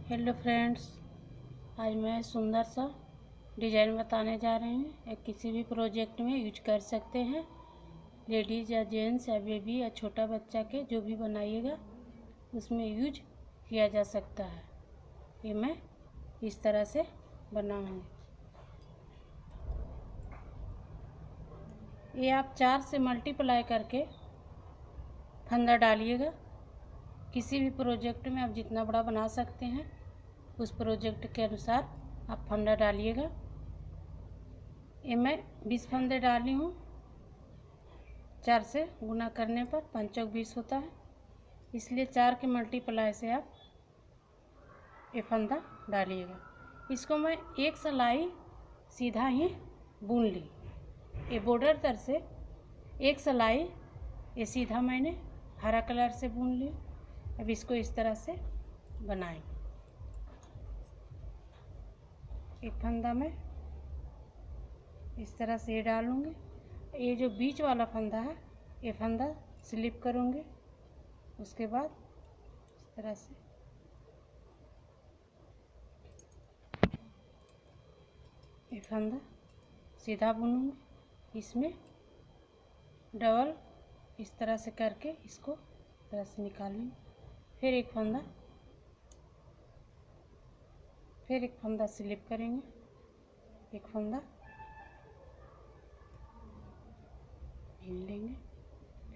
Hello friends, आज मैं सुंदर सा डिज़ाइन बताने जा रहे हैं। एक किसी भी प्रोजेक्ट में यूज कर सकते हैं। लेडीज़ या जेंट्स या बेबी या छोटा बच्चा के जो भी बनाइएगा उसमें यूज किया जा सकता है। ये मैं इस तरह से बनाऊंगी। ये आप 4 से मल्टीप्लाई करके फंदा डालिएगा। किसी भी प्रोजेक्ट में आप जितना बड़ा बना सकते हैं उस प्रोजेक्ट के अनुसार आप फंदा डालिएगा। ये मैं 20 फंदे डाली हूँ। 4 से गुना करने पर 5 चौक 20 होता है, इसलिए 4 के मल्टीप्लाई से आप ये फंदा डालिएगा। इसको मैं एक सिलाई सीधा ही बुन ली। ये बॉर्डर तर से एक सिलाई ये सीधा मैंने हरा कलर से बुन ली। अब इसको इस तरह से बनाएंगे। एक फंदा में इस तरह से ये डालूंगी। ये जो बीच वाला फंदा है ये फंदा स्लिप करूंगी। उसके बाद इस तरह से ये फंदा सीधा बुनूंगी। इसमें डबल इस तरह से करके इसको इस तरह से निकालूंगी। फिर एक फंदा स्लिप करेंगे। एक फंदा ढील लेंगे।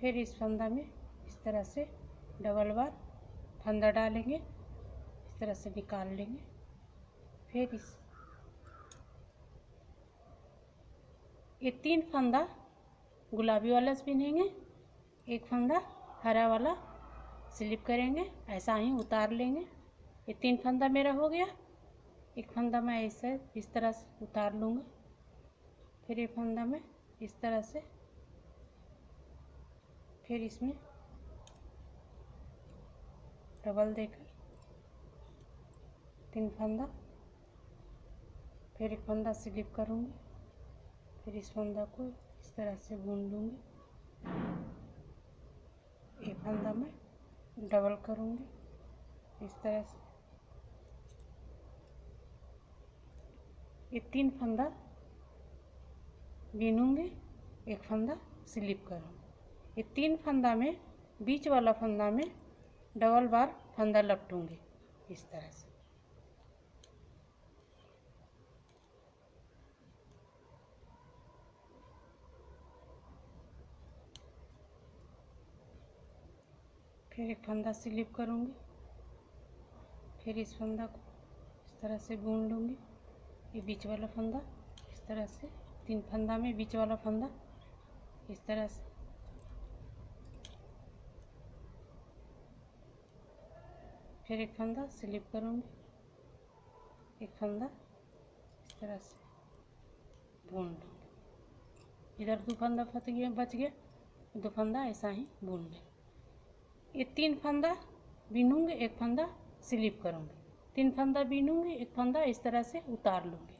फिर इस फंदा में इस तरह से डबल बार फंदा डालेंगे, इस तरह से निकाल लेंगे। फिर ये 3 फंदा गुलाबी वाला से बिनेंगे, एक फंदा हरा वाला स्लिप करेंगे, ऐसा ही उतार लेंगे। ये 3 फंदा मेरा हो गया। एक फंदा मैं ऐसे इस तरह से उतार लूँगा। फिर ये फंदा में इस तरह से, फिर इसमें डबल देकर 3 फंदा, फिर एक फंदा स्लिप करूँगी। फिर इस फंदा को इस तरह से बुन लूँगी। एक फंदा में डबल करूँगी इस तरह से। ये 3 फंदा बीनूंगी, एक फंदा स्लिप करूँगी। ये 3 फंदा में बीच वाला फंदा में डबल बार फंदा लपटूंगी इस तरह से। फिर एक फंदा स्लिप करूँगी। फिर इस फंदा को इस तरह से बुन लूँगी। ये बीच वाला फंदा इस तरह से, 3 फंदा में बीच वाला फंदा इस तरह से। फिर एक फंदा स्लिप करूँगी, एक फंदा इस तरह से बुन लूँगी। इधर 2 फंदा बच गया, 2 फंदा ऐसा ही बुन लें। ये 3 फंदा बीनूंगी, एक फंदा स्लिप करूँगी। 3 फंदा बीनूंगी, एक फंदा इस तरह से उतार लूँगी।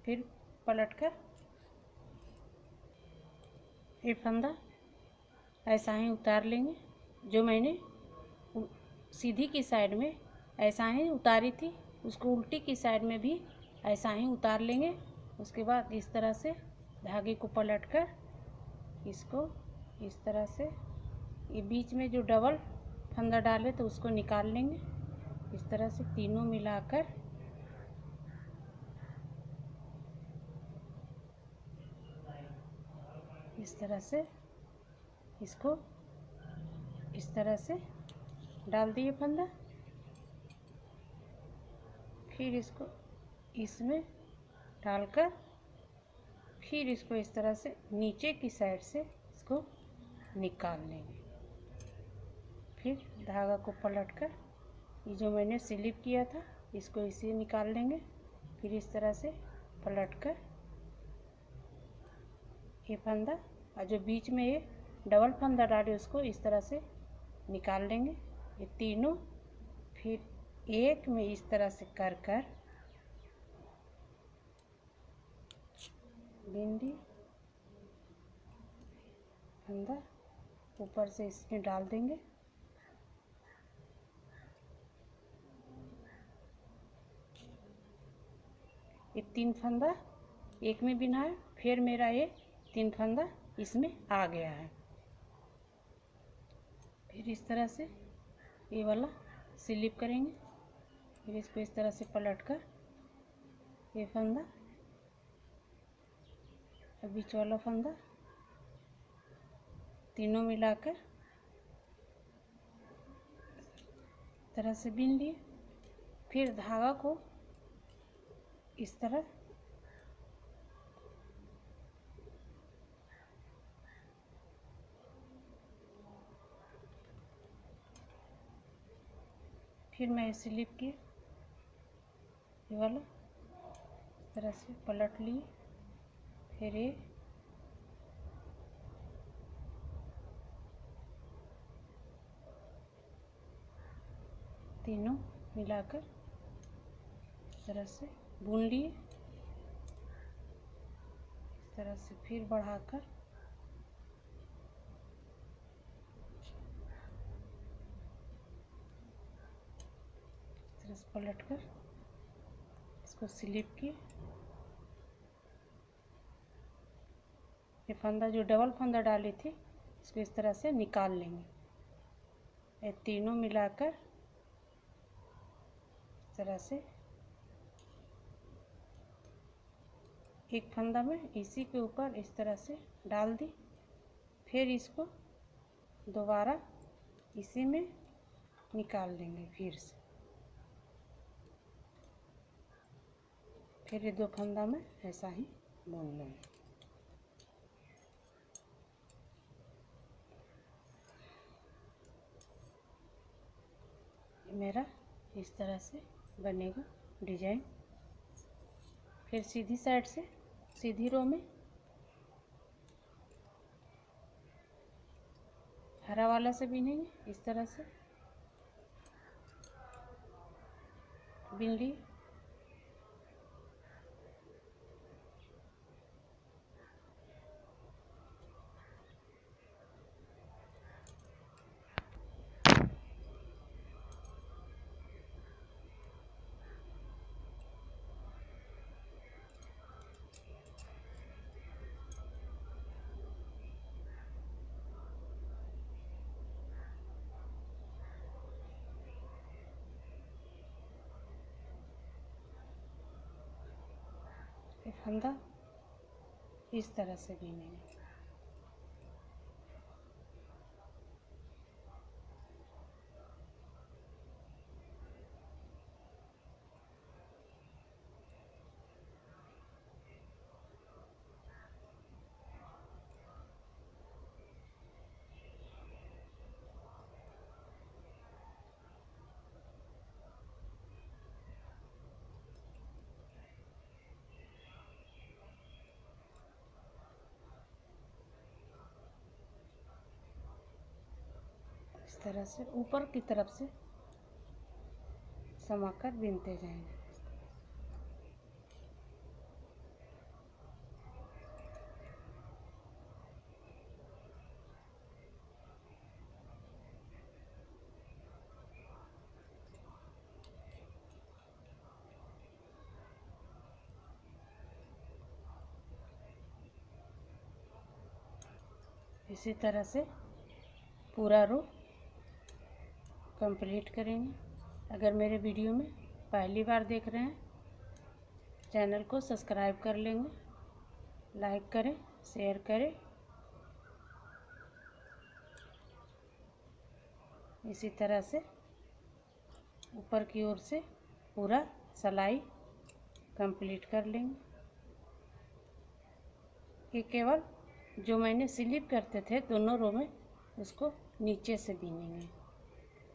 फिर पलटकर ये फंदा ऐसा ही उतार लेंगे। जो मैंने सीधी की साइड में ऐसा ही उतारी थी उसको उल्टी की साइड में भी ऐसा ही उतार लेंगे। उसके बाद इस तरह से धागे को पलटकर इसको इस तरह से, ये बीच में जो डबल फंदा डाले तो उसको निकाल लेंगे। इस तरह से तीनों मिलाकर इस तरह से इसको इस तरह से डाल दिए फंदा। फिर इसको इसमें डालकर फिर इसको इस तरह से नीचे की साइड से इसको निकाल लेंगे। फिर धागा को पलटकर ये जो मैंने स्लिप किया था इसको इसे निकाल लेंगे। फिर इस तरह से पलटकर ये फंदा और जो बीच में ये डबल फंदा डाले उसको इस तरह से निकाल लेंगे। ये तीनों फिर एक में इस तरह से कर बिंदी फंदा ऊपर से इसमें डाल देंगे। ये 3 फंदा एक में बिनाया, फिर मेरा ये 3 फंदा इसमें आ गया है। फिर इस तरह से ये वाला स्लिप करेंगे, फिर इसको इस तरह से पलट कर ये फंदा, बीच वाला फंदा, तीनों मिलाकर इस तरह से बीन लिए। फिर धागा को इस तरह फिर मैं स्लिप की ये वाला इस तरह से पलट लिए, फिर ये तीनों मिलाकर इस तरह से बुन लिए। इस तरह से फिर बढ़ाकर इस तरह से पलट कर इसको स्लिप किए। ये फंदा जो डबल फंदा डाली थी इसको इस तरह से निकाल लेंगे। ये तीनों मिलाकर इस तरह से एक फंदा में इसी के ऊपर इस तरह से डाल दी, फिर इसको दोबारा इसी में निकाल देंगे। फिर ये 2 फंदा में ऐसा ही बुन लेंगे। मेरा इस तरह से बनेगा डिजाइन। फिर सीधी साइड से सीधी रो में हरा वाला से बीनेंगे। इस तरह से बीन ली। फंदा इस तरह से बीनेंगे। इस तरह से ऊपर की तरफ से समाकर बीनते जाएंगे। इसी तरह से पूरा रो कंप्लीट करेंगे। अगर मेरे वीडियो में पहली बार देख रहे हैं, चैनल को सब्सक्राइब कर लेंगे, लाइक करें, शेयर करें। इसी तरह से ऊपर की ओर से पूरा सिलाई कंप्लीट कर लेंगे। ये केवल जो मैंने स्लिप करते थे दोनों रो में, उसको नीचे से बीनेंगे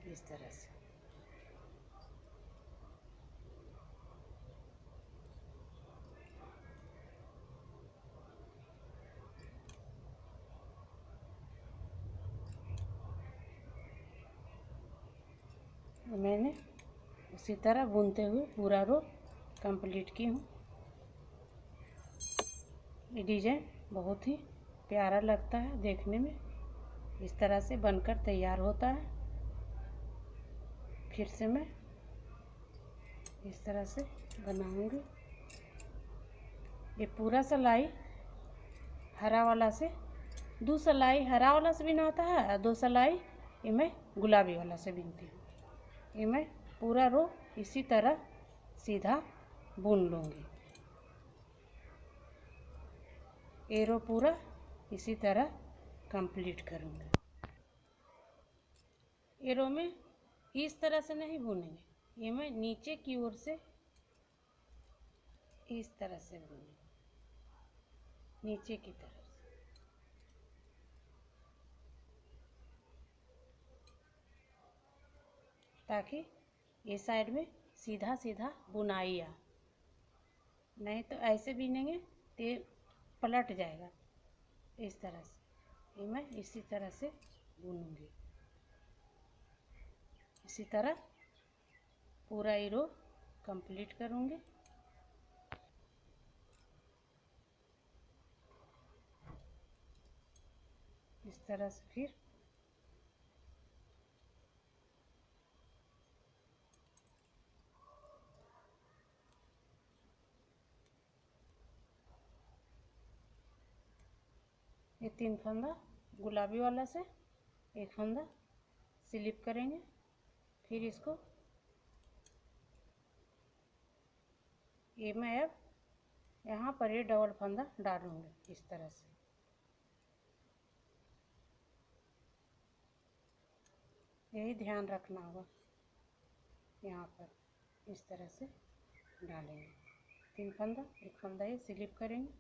इस तरह से। मैंने उसी तरह बुनते हुए पूरा रो कंप्लीट की हूँ। ये डिजाइन बहुत ही प्यारा लगता है देखने में। इस तरह से बनकर तैयार होता है। फिर से मैं इस तरह से बनाऊंगी। ये पूरा सिलाई हरा वाला से, 2 सिलाई हरा वाला से बिना होता है और 2 सिलाई ये मैं गुलाबी वाला से बिनती हूँ। ये मैं पूरा रो इसी तरह सीधा बुन लूँगी। ये रो पूरा इसी तरह कंप्लीट करूँगी। ये रो में इस तरह से नहीं बुनेंगे, ये मैं नीचे की ओर से इस तरह से बुनेंगे, नीचे की तरफ से। ताकि ये साइड में सीधा सीधा बुनाई आ, नहीं तो ऐसे बिनेंगे तो पलट जाएगा। इस तरह से ये मैं इसी तरह से बुनूंगी। इसी तरह पूरा ये रो कंप्लीट करूंगी। इस तरह से फिर ये 3 फंदा गुलाबी वाला से 1 फंदा स्लिप करेंगे। फिर इसको ये मैं अब यहाँ पर ये डबल फंदा डालूंगी इस तरह से। यही ध्यान रखना होगा, यहाँ पर इस तरह से डालेंगे। 3 फंदा, 1 फंदा ये स्लिप करेंगे,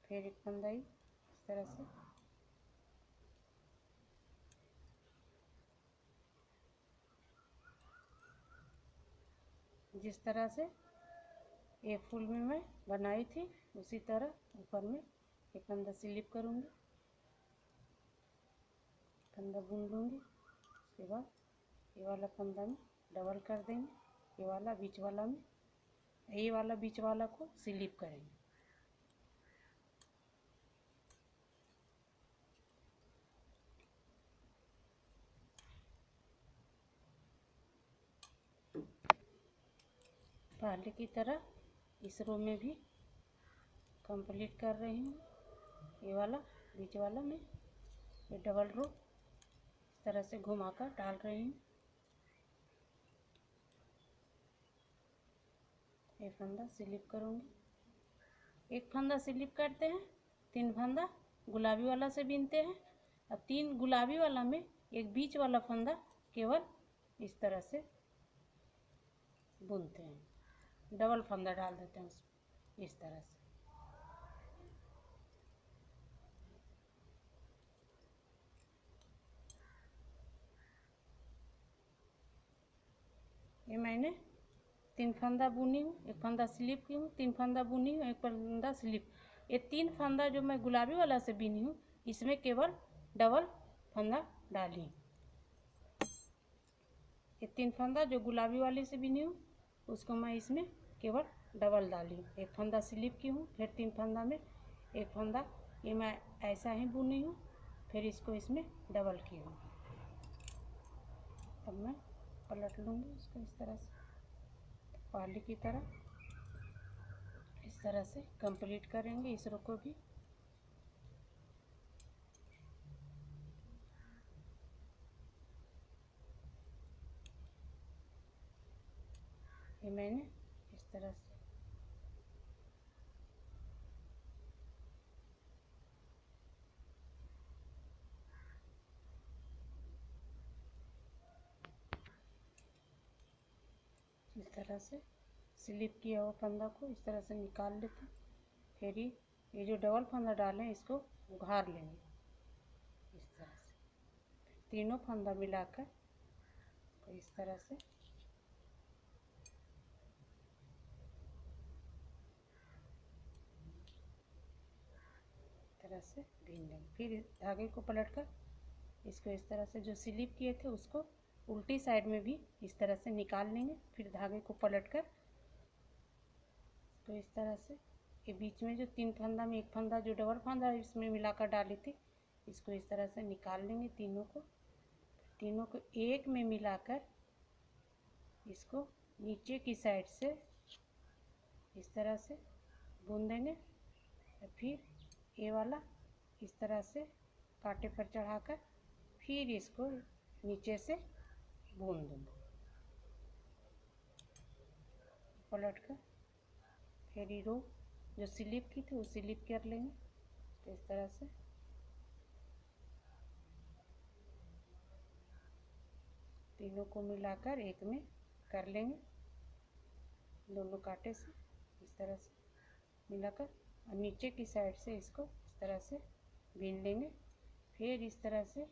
फिर 1 फंदा ये इस तरह से। जिस तरह से ये फूल में मैं बनाई थी उसी तरह ऊपर में 1 फंदा स्लिप करूँगी, फंदा बुन लूँगी। उसके बाद ये वाला फंदा में डबल कर देंगे, ये वाला बीच वाला में, ये वाला बीच वाला को स्लिप करेंगे। पहले की तरह इस रो में भी कंप्लीट कर रही हूँ। ये वाला बीच वाला में ये डबल रो इस तरह से घुमाकर डाल रही हूँ। एक फंदा स्लिप करूँगी, 1 फंदा स्लिप करते हैं, 3 फंदा गुलाबी वाला से बीनते हैं। अब 3 गुलाबी वाला में एक बीच वाला फंदा केवल इस तरह से बुनते हैं, डबल फंदा डाल देते हैं उसमें इस तरह से। ये मैंने 3 फंदा बुनी हूँ, 1 फंदा स्लिप की हूँ, 3 फंदा बुनी हूँ, 1 फंदा स्लिप। ये 3 फंदा जो मैं गुलाबी वाला से बुनी हूँ इसमें केवल डबल फंदा डाली हूँ। ये 3 फंदा जो गुलाबी वाले से बुनी हूँ उसको मैं इसमें केवल डबल डाली हूँ। 1 फंदा स्लिप की हूँ, फिर 3 फंदा में 1 फंदा ये मैं ऐसा ही बुनी हूँ, फिर इसको इसमें डबल की हूँ। अब मैं पलट लूँगी इसको इस तरह से, पहले की तरह इस तरह से कंप्लीट करेंगे इस रो को भी। ये मैंने इस तरह से इस तरह से स्लिप किया हुआ फंदा को इस तरह से निकाल लेते हैं। फिर ये जो डबल फंदा डालें इसको उघार लेंगे इस तरह से, तीनों फंदा मिलाकर तो इस तरह से से बीन लेंगे। फिर धागे को पलटकर इसको इस तरह से जो स्लिप किए थे उसको उल्टी साइड में भी इस तरह से निकाल लेंगे। फिर धागे को पलटकर तो इस तरह से ये बीच में जो 3 फंदा में 1 फंदा जो डबल फंदा इसमें मिलाकर डाली थी इसको इस तरह से निकाल लेंगे। तीनों को एक में मिलाकर इसको नीचे की साइड से इस तरह से बुन देंगे। और फिर ये वाला इस तरह से कांटे पर चढ़ाकर फिर इसको नीचे से बुन दूँगा। पलट कर फिर ये रो जो स्लिप की थी वो स्लिप कर लेंगे। तो इस तरह से तीनों को मिलाकर एक में कर लेंगे, दोनों कांटे से इस तरह से मिलाकर। और नीचे की साइड से इसको इस तरह से बीन लेंगे। फिर इस तरह से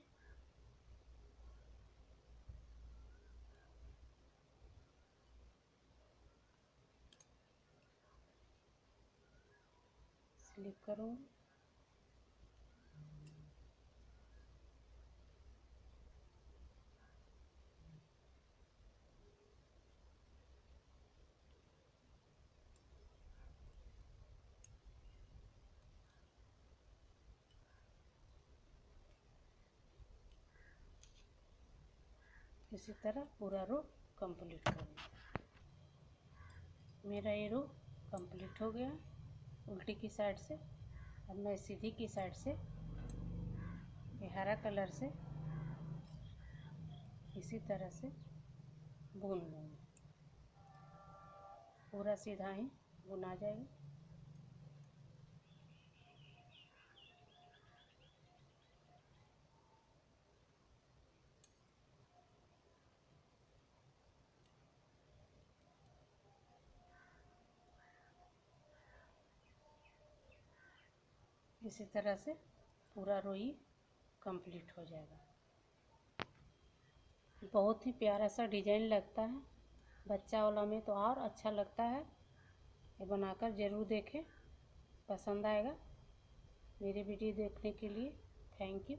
स्लिप करूँगी। इसी तरह पूरा रो कंप्लीट करूँगी। मेरा ये रो कंप्लीट हो गया उल्टी की साइड से। अब मैं सीधी की साइड से ये हरा कलर से इसी तरह से बुन लूँगी। पूरा सीधा ही बुना जाएगा। इसी तरह से पूरा रो ही कंप्लीट हो जाएगा। बहुत ही प्यारा सा डिजाइन लगता है, बच्चा वाला में तो और अच्छा लगता है। ये बनाकर ज़रूर देखें, पसंद आएगा। मेरी वीडियो देखने के लिए थैंक यू।